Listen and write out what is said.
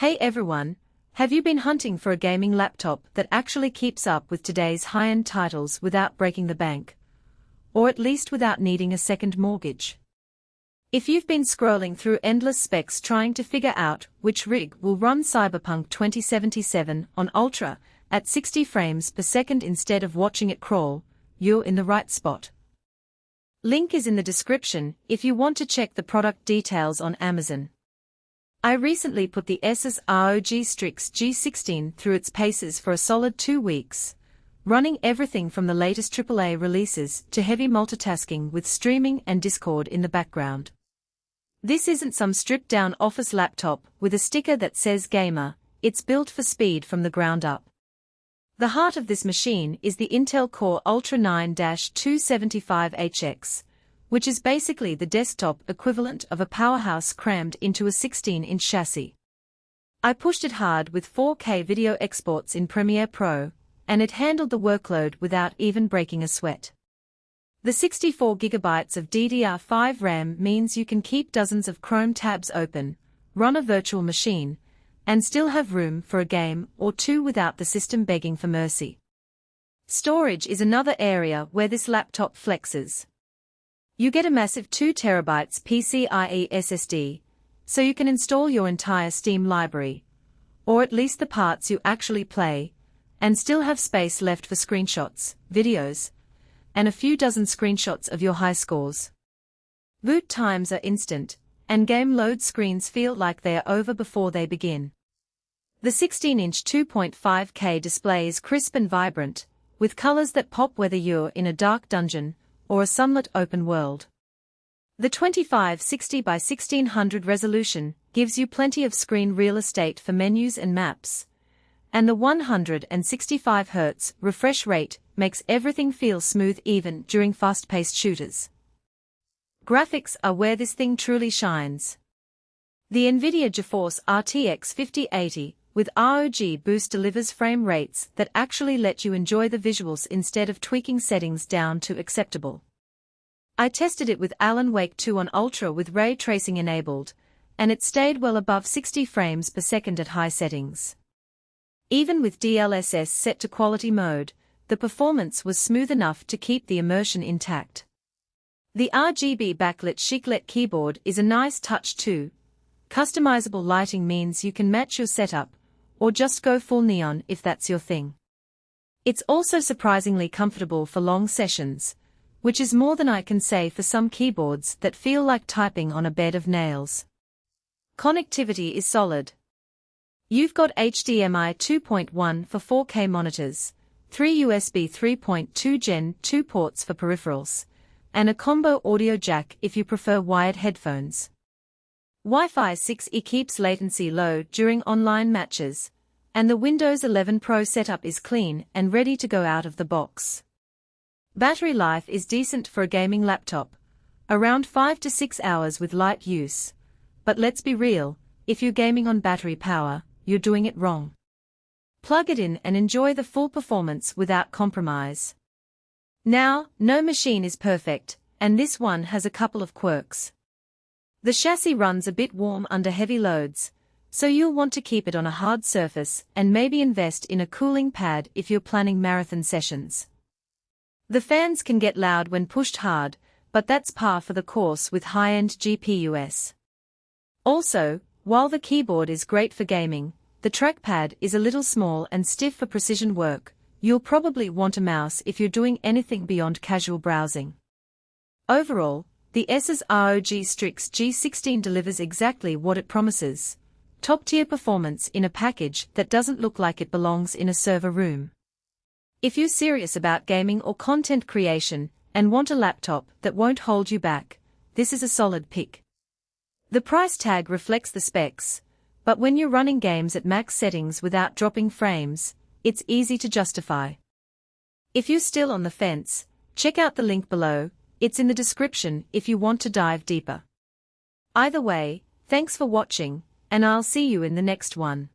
Hey everyone, have you been hunting for a gaming laptop that actually keeps up with today's high-end titles without breaking the bank? Or at least without needing a second mortgage? If you've been scrolling through endless specs trying to figure out which rig will run Cyberpunk 2077 on Ultra at 60 frames per second instead of watching it crawl, you're in the right spot. Link is in the description if you want to check the product details on Amazon. I recently put the ASUS ROG Strix G16 through its paces for a solid 2 weeks, running everything from the latest AAA releases to heavy multitasking with streaming and Discord in the background. This isn't some stripped-down office laptop with a sticker that says gamer, it's built for speed from the ground up. The heart of this machine is the Intel Core Ultra 9-275HX, which is basically the desktop equivalent of a powerhouse crammed into a 16-inch chassis. I pushed it hard with 4K video exports in Premiere Pro, and it handled the workload without even breaking a sweat. The 64GB of DDR5 RAM means you can keep dozens of Chrome tabs open, run a virtual machine, and still have room for a game or two without the system begging for mercy. Storage is another area where this laptop flexes. You get a massive 2TB PCIe SSD, so you can install your entire Steam library, or at least the parts you actually play, and still have space left for screenshots, videos, and a few dozen screenshots of your high scores. Boot times are instant, and game load screens feel like they are over before they begin. The 16-inch 2.5K display is crisp and vibrant, with colors that pop whether you're in a dark dungeon or a sunlit open world. The 2560 by 1600 resolution gives you plenty of screen real estate for menus and maps, and the 165Hz refresh rate makes everything feel smooth even during fast-paced shooters. Graphics are where this thing truly shines. The Nvidia GeForce RTX 5080 with ROG Boost delivers frame rates that actually let you enjoy the visuals instead of tweaking settings down to acceptable. I tested it with Alan Wake 2 on Ultra with ray tracing enabled, and it stayed well above 60 frames per second at high settings. Even with DLSS set to quality mode, the performance was smooth enough to keep the immersion intact. The RGB Backlit Chiclet keyboard is a nice touch too. Customizable lighting means you can match your setup, or just go full neon if that's your thing. It's also surprisingly comfortable for long sessions, which is more than I can say for some keyboards that feel like typing on a bed of nails. Connectivity is solid. You've got HDMI 2.1 for 4K monitors, 3 USB 3.2 Gen 2 ports for peripherals, and a combo audio jack if you prefer wired headphones. Wi-Fi 6E keeps latency low during online matches, and the Windows 11 Pro setup is clean and ready to go out of the box. Battery life is decent for a gaming laptop, around 5 to 6 hours with light use, but let's be real, if you're gaming on battery power, you're doing it wrong. Plug it in and enjoy the full performance without compromise. Now, no machine is perfect, and this one has a couple of quirks. The chassis runs a bit warm under heavy loads, so you'll want to keep it on a hard surface and maybe invest in a cooling pad if you're planning marathon sessions. The fans can get loud when pushed hard, but that's par for the course with high-end GPUs. Also, while the keyboard is great for gaming, the trackpad is a little small and stiff for precision work. You'll probably want a mouse if you're doing anything beyond casual browsing. Overall, the ASUS ROG Strix G16 delivers exactly what it promises: top-tier performance in a package that doesn't look like it belongs in a server room. If you're serious about gaming or content creation and want a laptop that won't hold you back, this is a solid pick. The price tag reflects the specs, but when you're running games at max settings without dropping frames, it's easy to justify. If you're still on the fence, check out the link below. It's in the description if you want to dive deeper. Either way, thanks for watching, and I'll see you in the next one.